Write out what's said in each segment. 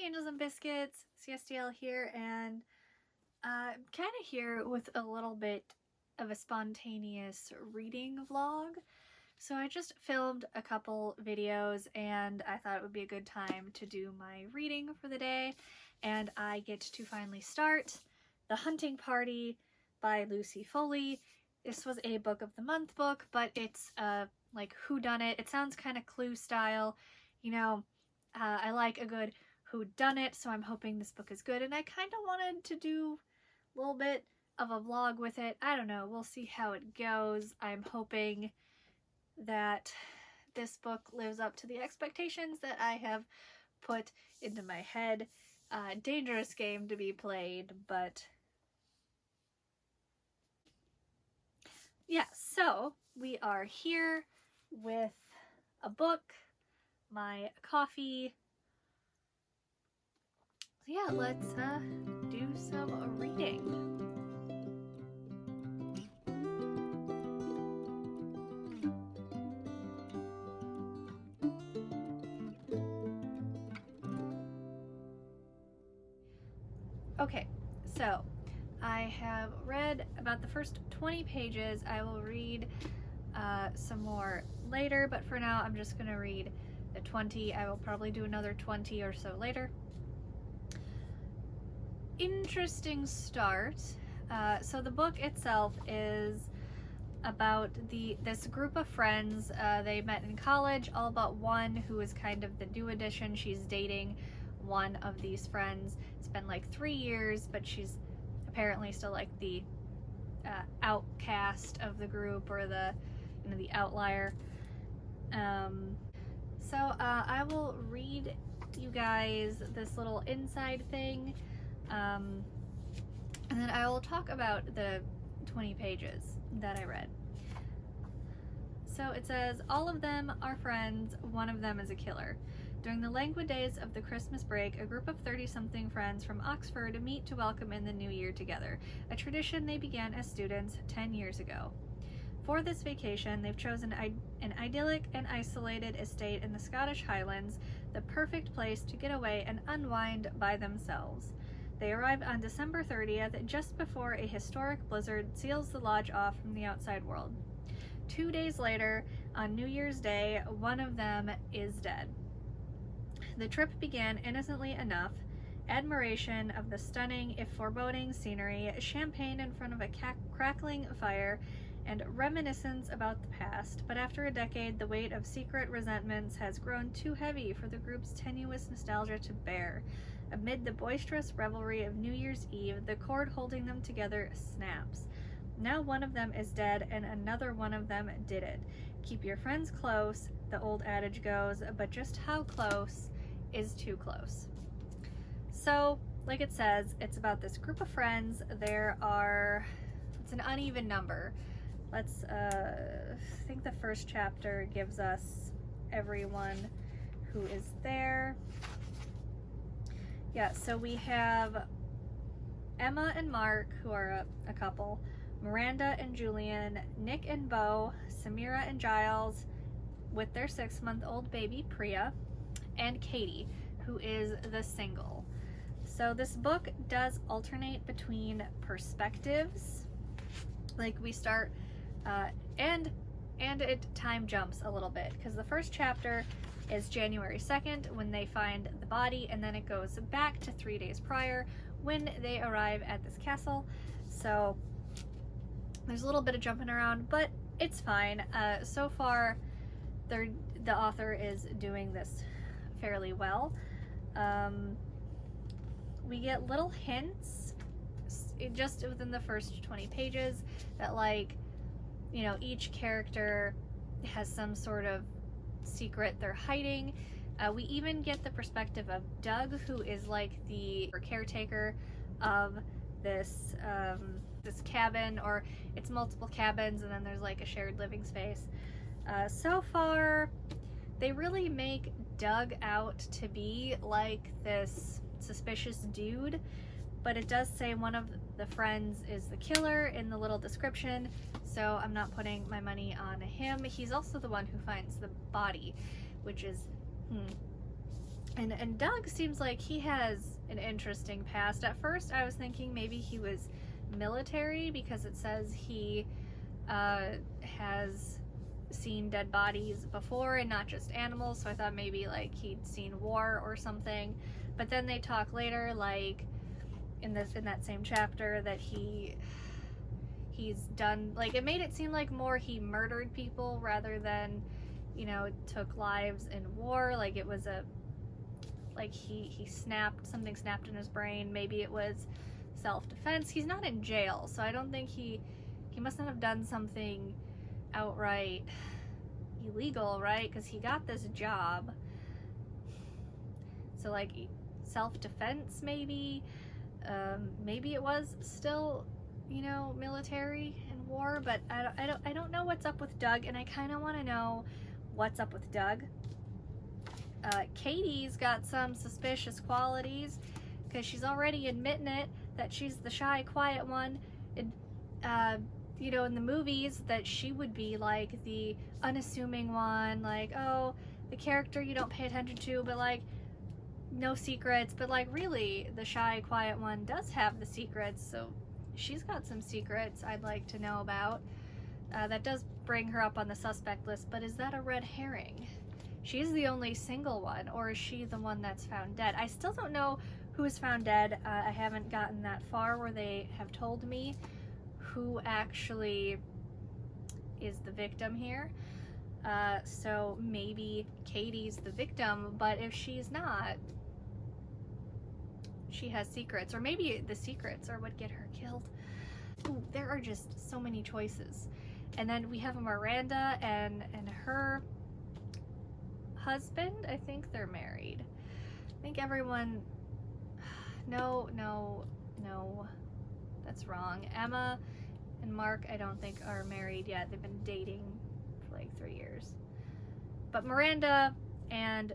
Hey Angels and Biscuits, CSDL here, and I'm kind of here with a little bit of a spontaneous reading vlog. So I just filmed a couple videos and I thought it would be a good time to do my reading for the day, and I get to finally start The Hunting Party by Lucy Foley. This was a book of the month book, but it's like whodunit. It sounds kind of Clue style, you know. I like a good whodunit, so I'm hoping this book is good, and I kind of wanted to do a little bit of a vlog with it. I don't know, we'll see how it goes. I'm hoping that this book lives up to the expectations that I have put into my head. Dangerous game to be played, but yeah, so we are here with a book, my coffee. So yeah, let's do some reading. Okay, so I have read about the first 20 pages. I will read some more later, but for now I'm just gonna read the 20. I will probably do another 20 or so later. Interesting start. So the book itself is about this group of friends. They met in college, all but one who is kind of the new addition. She's dating one of these friends. It's been like 3 years, but she's apparently still like the outcast of the group, or the outlier. So I will read you guys this little inside thing, and then I will talk about the 20 pages that I read. So it says, all of them are friends, one of them is a killer. During the languid days of the Christmas break, a group of 30-something friends from Oxford meet to welcome in the new year together, a tradition they began as students 10 years ago. For this vacation, they've chosen an idyllic and isolated estate in the Scottish Highlands, the perfect place to get away and unwind by themselves. They arrive on December 30th, just before a historic blizzard seals the lodge off from the outside world. 2 days later, on New Year's Day, one of them is dead. The trip began innocently enough: admiration of the stunning, if foreboding, scenery, champagne in front of a crackling fire, and reminiscence about the past. But after a decade, the weight of secret resentments has grown too heavy for the group's tenuous nostalgia to bear. Amid the boisterous revelry of New Year's Eve, the cord holding them together snaps. Now one of them is dead, and another one of them did it. Keep your friends close, the old adage goes, but just how close is too close? So, like it says, it's about this group of friends. It's an uneven number. Let's, I think the first chapter gives us everyone who is there. Yeah, so we have Emma and Mark, who are a couple, Miranda and Julian, Nick and Bo, Samira and Giles, with their 6-month-old baby Priya, and Katie, who is the single. So this book does alternate between perspectives. Like we start, and it time jumps a little bit, because the first chapter is January 2nd when they find the body, and then it goes back to 3 days prior when they arrive at this castle. So there's a little bit of jumping around, but it's fine. So far, the author is doing this fairly well. We get little hints just within the first 20 pages that, like, you know, each character has some sort of secret they're hiding. We even get the perspective of Doug, who is like the caretaker of this cabin, or it's multiple cabins, and then there's like a shared living space. So far, they really make Doug out to be like this suspicious dude, but it does say one of the friends is the killer in the little description, so I'm not putting my money on him. He's also the one who finds the body, which is And Doug seems like he has an interesting past. At first I was thinking maybe he was military, because it says he has seen dead bodies before and not just animals, so I thought maybe like he'd seen war or something. But then they talk later, like in that same chapter, that he's done, like, it made it seem like more he murdered people rather than, you know, took lives in war. Like it was a, like he snapped, something snapped in his brain. Maybe it was self-defense. He's not in jail, so I don't think he must not have done something outright illegal, right? Because he got this job. So like self-defense, maybe. Maybe it was still, you know, military and war, but I don't know what's up with Doug, and I kind of want to know what's up with Doug. Katie's got some suspicious qualities, because she's already admitting it, that she's the shy, quiet one. You know, in the movies, that she would be like the unassuming one, like, oh, the character you don't pay attention to, but like no secrets. But like really, the shy, quiet one does have the secrets, so she's got some secrets I'd like to know about. That does bring her up on the suspect list, but is that a red herring? She's the only single one, or is she the one that's found dead? I still don't know who is found dead. I haven't gotten that far where they have told me who actually is the victim here. So maybe Katie's the victim, but if she's not, she has secrets, or maybe the secrets are what get her killed. Ooh, there are just so many choices. And then we have Miranda and her husband. I think they're married. I think everyone, no, that's wrong. Emma and Mark, I don't think are married yet. They've been dating for like 3 years. But Miranda and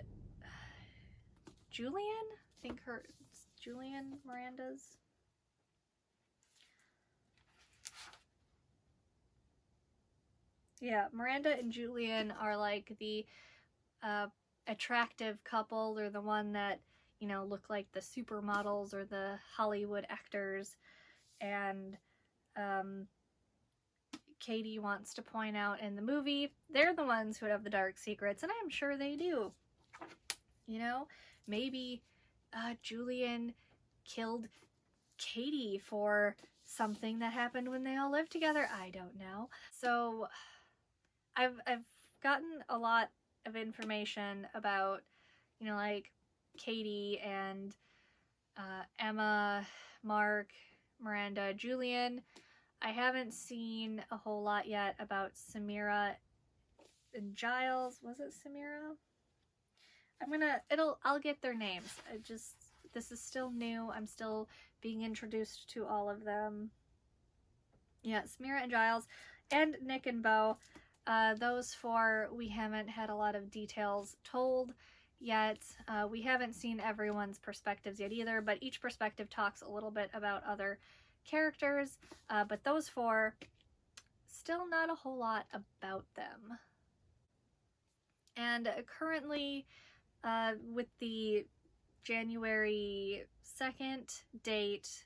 Julian, I think it's Julian Miranda's. Yeah, Miranda and Julian are like the attractive couple. They're the one that, you know, look like the supermodels or the Hollywood actors. And Katie wants to point out in the movie, they're the ones who have the dark secrets, and I'm sure they do. You know, maybe Julian killed Katie for something that happened when they all lived together. I don't know. So I've gotten a lot of information about, you know, like Katie and Emma, Mark, Miranda, Julian. I haven't seen a whole lot yet about Samira and Giles. Was it Samira? I'll get their names. This is still new. I'm still being introduced to all of them. Yeah, Samira and Giles, and Nick and Beau. Those four, we haven't had a lot of details told yet. We haven't seen everyone's perspectives yet either, but each perspective talks a little bit about other characters. But those four, still not a whole lot about them. And currently, with the January 2nd date,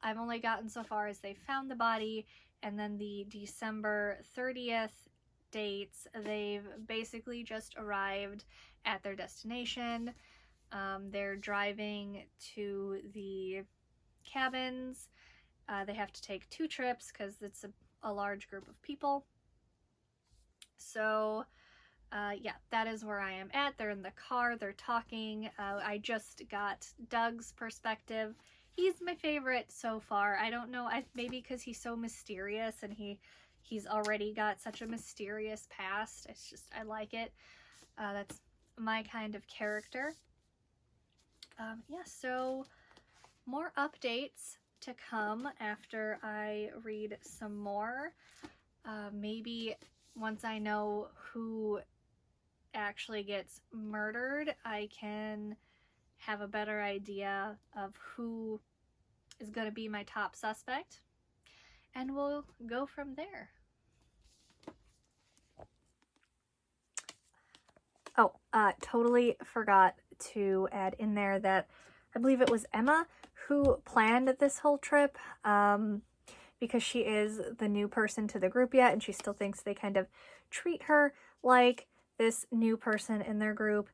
I've only gotten so far as they found the body, and then the December 30th dates, they've basically just arrived at their destination. They're driving to the cabins. They have to take 2 trips because it's a large group of people. So yeah, that is where I am at. They're in the car, they're talking. I just got Doug's perspective. He's my favorite so far. I don't know, maybe because he's so mysterious and he's already got such a mysterious past. It's just, I like it. That's my kind of character. Yeah, so more updates to come after I read some more. Maybe once I know who actually gets murdered, I can have a better idea of who is going to be my top suspect, and we'll go from there. Oh, totally forgot to add in there that I believe it was Emma who planned this whole trip, because she is the new person to the group yet, and she still thinks they kind of treat her like this new person in their group,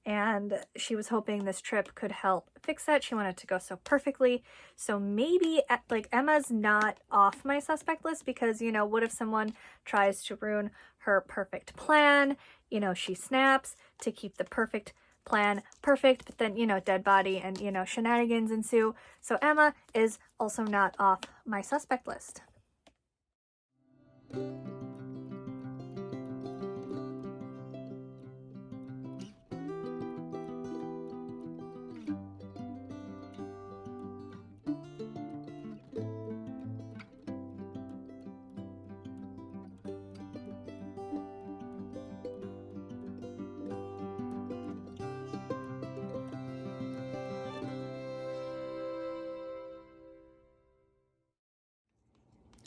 and she was hoping this trip could help fix that. She wanted to go so perfectly. So maybe, like, Emma's not off my suspect list because, you know, what if someone tries to ruin her perfect plan? You know, she snaps to keep the perfect plan perfect, but then, you know, dead body and, you know, shenanigans ensue. So Emma is also not off my suspect list.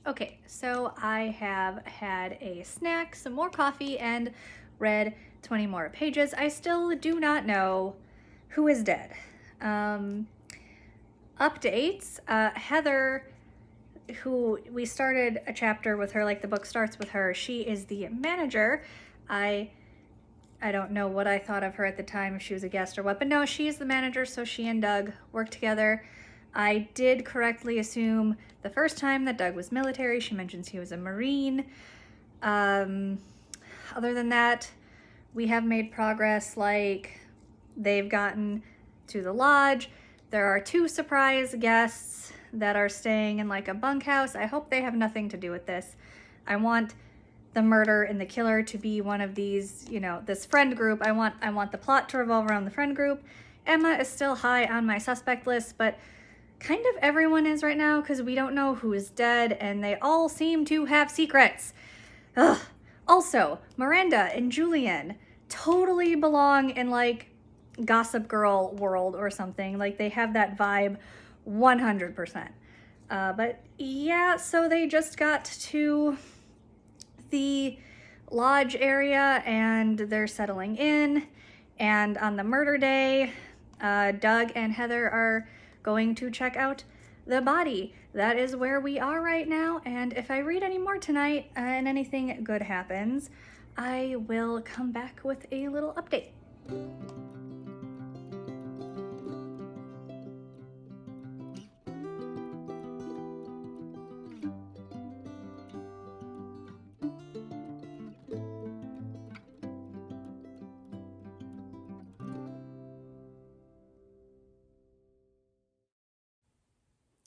Okay, so I have had a snack, some more coffee, and read 20 more pages. I still do not know who is dead. Updates, Heather, who we started a chapter with her, like the book starts with her, she is the manager. I don't know what I thought of her at the time, if she was a guest or what, but no, she is the manager, so she and Doug work together. I did correctly assume the first time that Doug was military. She mentions he was a Marine. Other than that, we have made progress, like they've gotten to the lodge. There are 2 surprise guests that are staying in like a bunkhouse. I hope they have nothing to do with this. I want the murder and the killer to be one of these, you know, this friend group. I want the plot to revolve around the friend group. Emma is still high on my suspect list, but kind of everyone is right now because we don't know who is dead and they all seem to have secrets. Ugh. Also, Miranda and Julian totally belong in like Gossip Girl world or something. Like they have that vibe 100%. But yeah, so they just got to the lodge area and they're settling in. And on the murder day, Doug and Heather are going to check out the body. That is where we are right now, and if I read any more tonight and anything good happens, I will come back with a little update.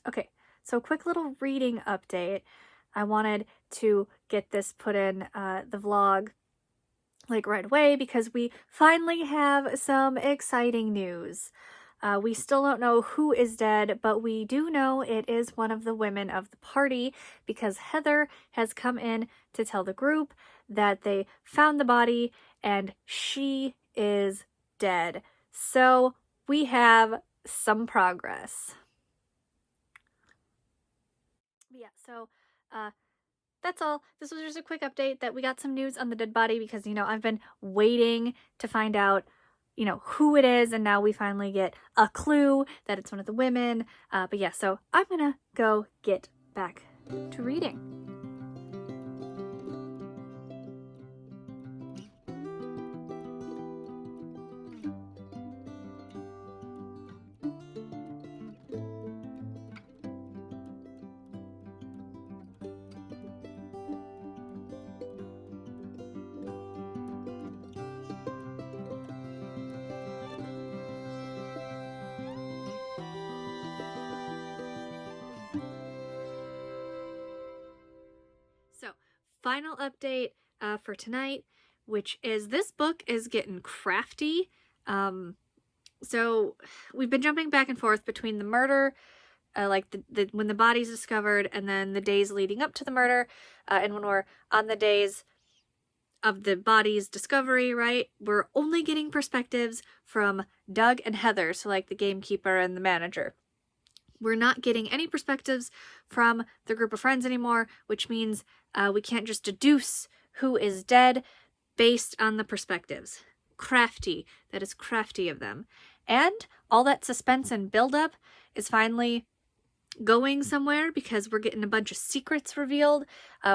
Okay, so quick little reading update. I wanted to get this put in the vlog like right away because we finally have some exciting news. We still don't know who is dead, but we do know it is one of the women of the party because Heather has come in to tell the group that they found the body and she is dead. So we have some progress. Yeah, so that's all. This was just a quick update that we got some news on the dead body because, you know, I've been waiting to find out, you know, who it is, and now we finally get a clue that it's one of the women. But yeah, so I'm gonna go get back to reading. So, final update for tonight, which is this book is getting crafty. So we've been jumping back and forth between the murder, like the when the body's discovered, and then the days leading up to the murder, and when we're on the days of the body's discovery, right? We're only getting perspectives from Doug and Heather, so like the gamekeeper and the manager. We're not getting any perspectives from the group of friends anymore, which means we can't just deduce who is dead based on the perspectives. crafty. That is crafty of them. And all that suspense and buildup is finally going somewhere because we're getting a bunch of secrets revealed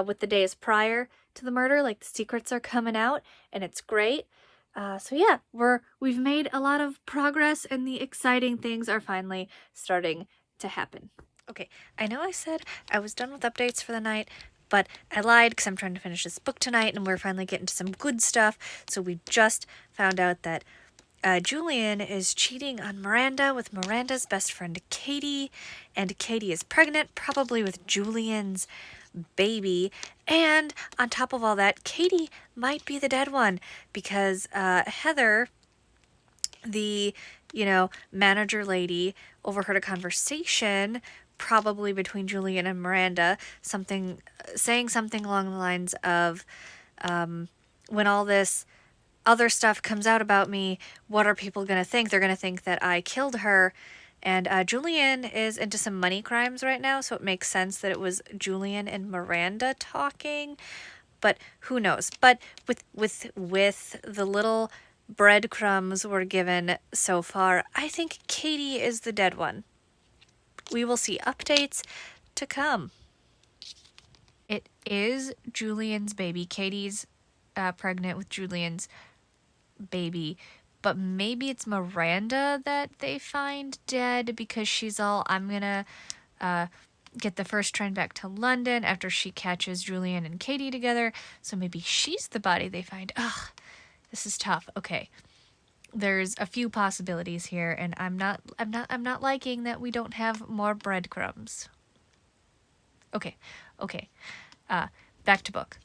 with the days prior to the murder. Like, the secrets are coming out, and it's great. So yeah, we've made a lot of progress, and the exciting things are finally starting to happen. Okay, I know I said I was done with updates for the night, but I lied because I'm trying to finish this book tonight, and we're finally getting to some good stuff. So we just found out that Julian is cheating on Miranda with Miranda's best friend Katie, and Katie is pregnant, probably with Julian's baby. And on top of all that, Katie might be the dead one because Heather, the manager lady, overheard a conversation probably between Julian and Miranda, saying something along the lines of, when all this other stuff comes out about me, what are people going to think? They're going to think that I killed her. And Julian is into some money crimes right now, so it makes sense that it was Julian and Miranda talking, but who knows? But with the little breadcrumbs we're given so far, I think Katie is the dead one. We will see updates to come. It is Julian's baby. Katie's pregnant with Julian's baby, but maybe it's Miranda that they find dead because she's all, I'm gonna get the first train back to London after she catches Julian and Katie together. So maybe she's the body they find. Ugh, this is tough. Okay. There's a few possibilities here, and I'm not liking that we don't have more breadcrumbs. Okay. Back to book.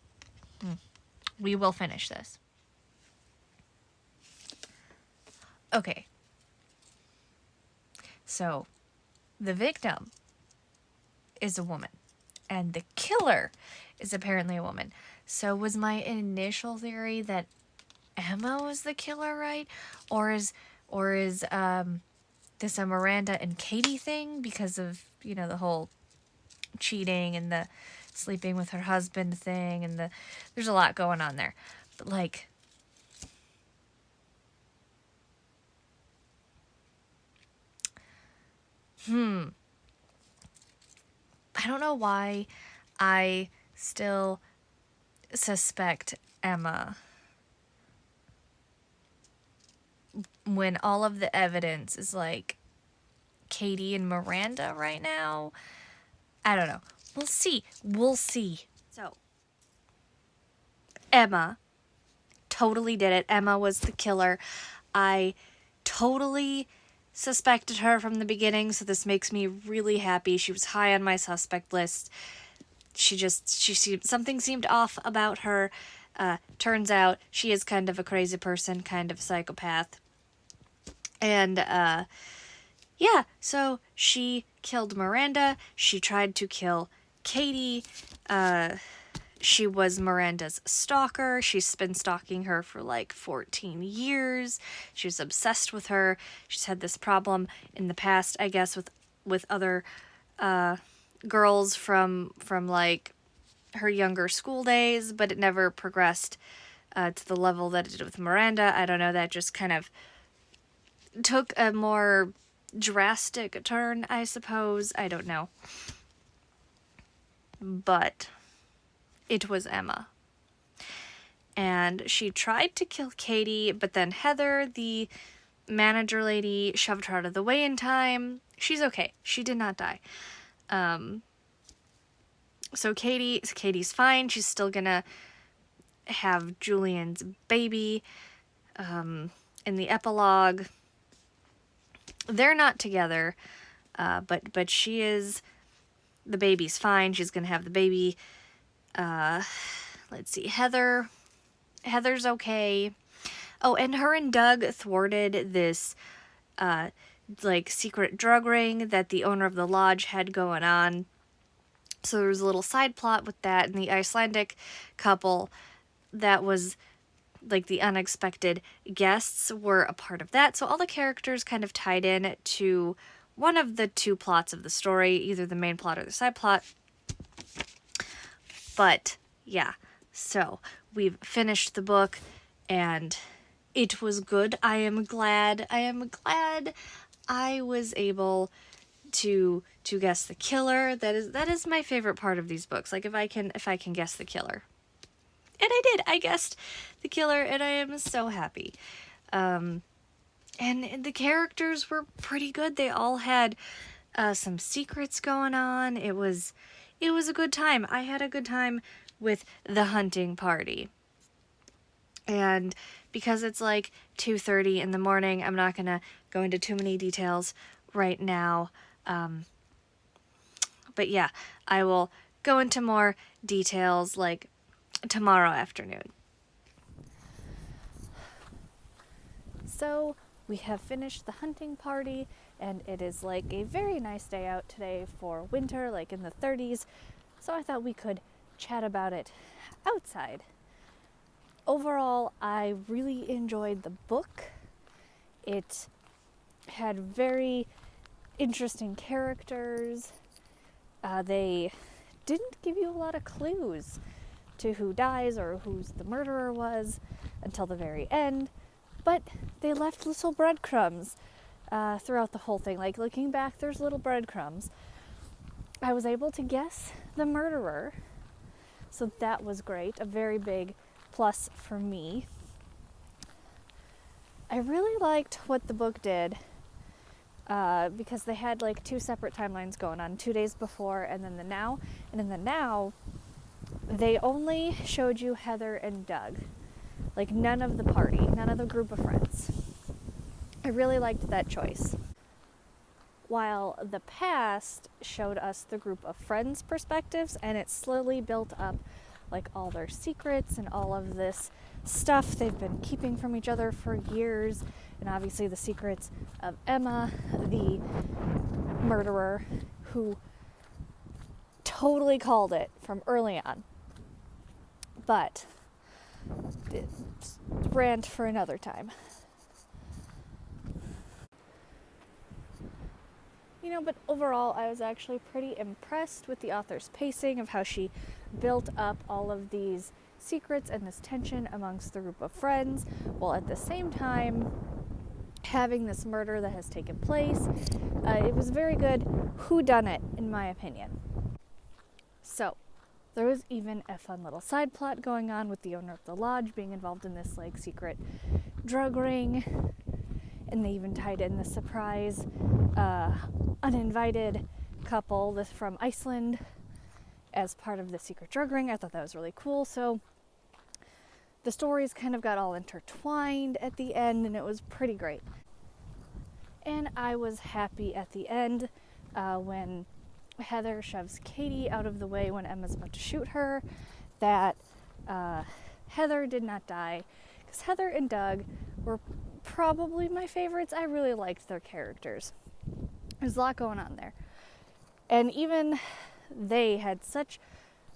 We will finish this. Okay. So, the victim is a woman, and the killer is apparently a woman. So, was my initial theory that Emma was the killer, right? Or is this a Miranda and Katie thing because of, the whole cheating and the sleeping with her husband thing, and there's a lot going on there. But like, I don't know why I still suspect Emma when all of the evidence is like Katie and Miranda right now. I don't know. We'll see. So, Emma totally did it. Emma was the killer. I totally suspected her from the beginning, so this makes me really happy. She was high on my suspect list. Something seemed off about her. Turns out she is kind of a crazy person, kind of a psychopath. And, yeah, so she killed Miranda. She tried to kill Katie. She was Miranda's stalker. She's been stalking her for like 14 years. She was obsessed with her. She's had this problem in the past, I guess, with other girls from like her younger school days, but it never progressed to the level that it did with Miranda. I don't know, that just kind of took a more drastic turn, I suppose. I don't know. But it was Emma. And she tried to kill Katie, but then Heather, the manager lady, shoved her out of the way in time. She's okay. She did not die. So Katie's fine. She's still gonna have Julian's baby. In the epilogue, they're not together, but she is. The baby's fine. She's gonna have the baby. Let's see. Heather's okay. Oh, and her and Doug thwarted this, like, secret drug ring that the owner of the lodge had going on. So there was a little side plot with that, and the Icelandic couple that was, like, the unexpected guests were a part of that. So all the characters kind of tied in to one of the two plots of the story, either the main plot or the side plot. But, yeah. So, we've finished the book, and it was good. I am glad I was able to guess the killer. That is my favorite part of these books. Like if I can guess the killer. And I did. I guessed the killer and I am so happy. And the characters were pretty good. They all had some secrets going on. It was a good time. I had a good time with the hunting party. And because it's like 2:30 in the morning, I'm not gonna go into too many details right now. But yeah, I will go into more details like tomorrow afternoon. So we have finished the hunting party, and it is like a very nice day out today for winter, like in the 30s. So I thought we could chat about it outside. Overall, I really enjoyed the book. It had very interesting characters. They didn't give you a lot of clues to who dies or who the murderer was until the very end, but they left little breadcrumbs throughout the whole thing. Like looking back, there's little breadcrumbs. I was able to guess the murderer, so that was great. A very big plus for me. I really liked what the book did because they had like two separate timelines going on, 2 days before and then the now. And in the now, they only showed you Heather and Doug. Like none of the party, none of the group of friends. I really liked that choice. While the past showed us the group of friends' perspectives, and it slowly built up like all their secrets and all of this stuff they've been keeping from each other for years, and obviously the secrets of Emma, the murderer, who totally called it from early on. But it's rant for another time. But overall, I was actually pretty impressed with the author's pacing of how she built up all of these secrets and this tension amongst the group of friends, while at the same time having this murder that has taken place. It was very good whodunit, in my opinion. So, there was even a fun little side plot going on with the owner of the lodge being involved in this like secret drug ring. And they even tied in the surprise uninvited couple from Iceland as part of the secret drug ring. I thought that was really cool. So the stories kind of got all intertwined at the end, and it was pretty great. And I was happy at the end when Heather shoves Katie out of the way when Emma's about to shoot her, that Heather did not die, because Heather and Doug were probably my favorites. I really liked their characters. There's a lot going on there. And even they had such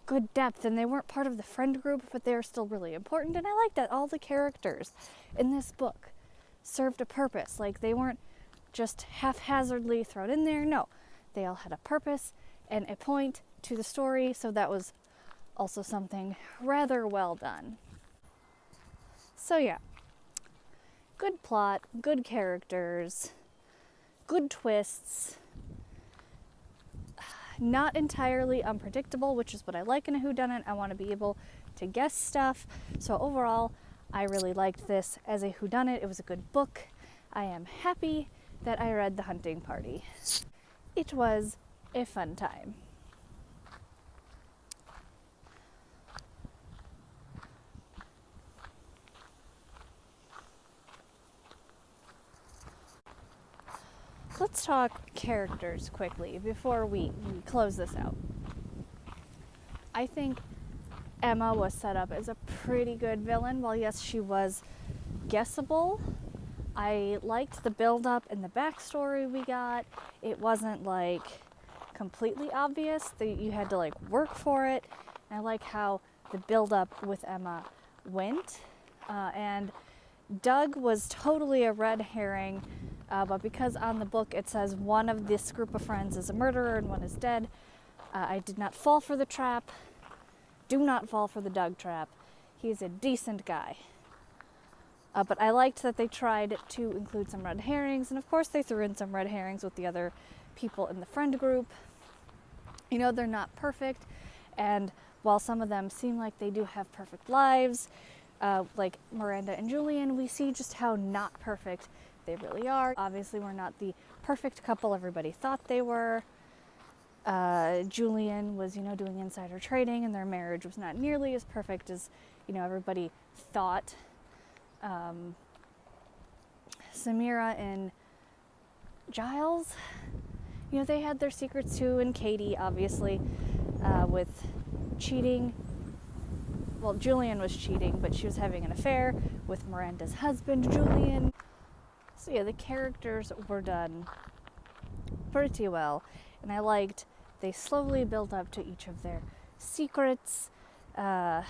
good depth, and they weren't part of the friend group, but they were still really important. And I liked that all the characters in this book served a purpose. Like, they weren't just haphazardly thrown in there. No, they all had a purpose and a point to the story. So that was also something rather well done. So yeah. Good plot, good characters, good twists, not entirely unpredictable, which is what I like in a whodunit. I want to be able to guess stuff. So overall, I really liked this as a whodunit. It was a good book. I am happy that I read The Hunting Party. It was a fun time. Let's talk characters quickly before we close this out. I think Emma was set up as a pretty good villain. While yes, she was guessable, I liked the build-up and the backstory we got. It wasn't like completely obvious that you had to like work for it. And I like how the build-up with Emma went. And Doug was totally a red herring. But because on the book it says one of this group of friends is a murderer and one is dead, I did not fall for the trap. Do not fall for the Doug trap. He's a decent guy. But I liked that they tried to include some red herrings, and of course they threw in some red herrings with the other people in the friend group. You know, they're not perfect, and while some of them seem like they do have perfect lives, like Miranda and Julian, we see just how not perfect they really are. Obviously, we're not the perfect couple everybody thought they were. Julian was, doing insider trading, and their marriage was not nearly as perfect as, everybody thought. Samira and Giles, they had their secrets too, and Katie, obviously, with cheating. Well, Julian was cheating, but she was having an affair with Miranda's husband, Julian. So yeah, the characters were done pretty well, and I liked they slowly built up to each of their secrets, and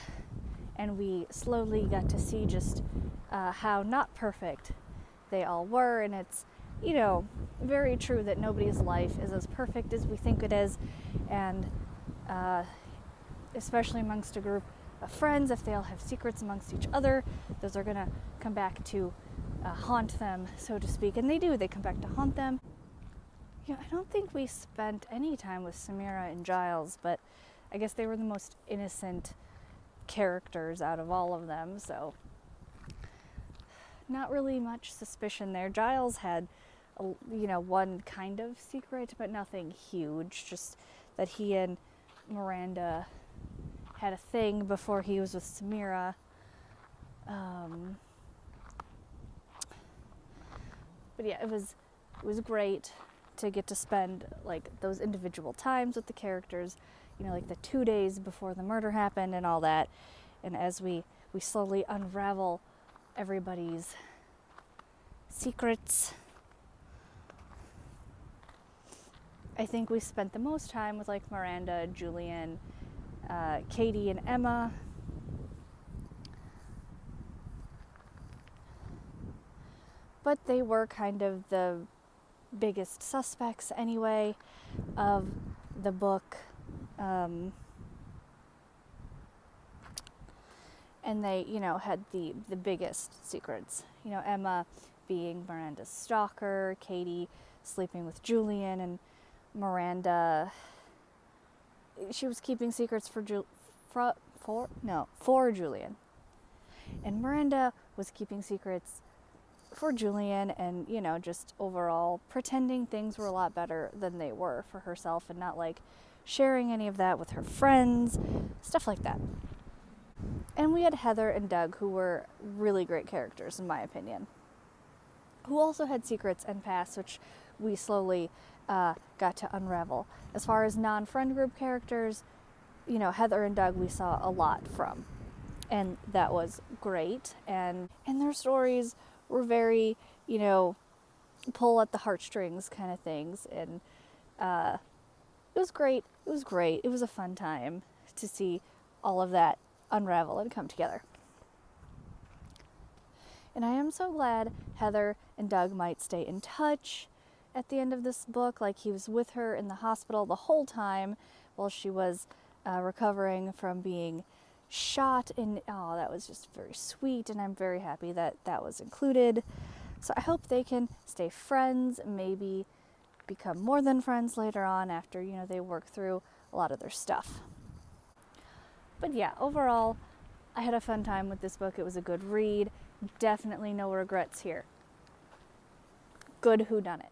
we slowly got to see just how not perfect they all were, and it's, very true that nobody's life is as perfect as we think it is, and especially amongst a group of friends, if they all have secrets amongst each other, those are going to come back to haunt them, so to speak, and they come back to haunt them. I don't think we spent any time with Samira and Giles, but I guess they were the most innocent characters out of all of them, so not really much suspicion there. Giles had, one kind of secret, but nothing huge, just that he and Miranda had a thing before he was with Samira. But yeah, it was great to get to spend like those individual times with the characters, like the 2 days before the murder happened and all that. And as we slowly unravel everybody's secrets, I think we spent the most time with like Miranda, Julian, Katie, and Emma. But they were kind of the biggest suspects anyway of the book, and they had the biggest secrets, Emma being Miranda's stalker, Katie sleeping with Julian, and Miranda, she was keeping secrets for Julian, and Miranda was keeping secrets for Julian, and just overall pretending things were a lot better than they were for herself, and not like sharing any of that with her friends, stuff like that. And we had Heather and Doug, who were really great characters in my opinion, who also had secrets and pasts, which we slowly got to unravel. As far as non-friend group characters, Heather and Doug we saw a lot from, and that was great, and their stories were very, pull at the heartstrings kind of things, and it was great. It was a fun time to see all of that unravel and come together. And I am so glad Heather and Doug might stay in touch at the end of this book. Like, he was with her in the hospital the whole time while she was recovering from being shot, and that was just very sweet, and I'm very happy that that was included. So I hope they can stay friends, maybe become more than friends later on after they work through a lot of their stuff. But yeah, overall I had a fun time with this book. It was a good read. Definitely no regrets here. Good whodunit.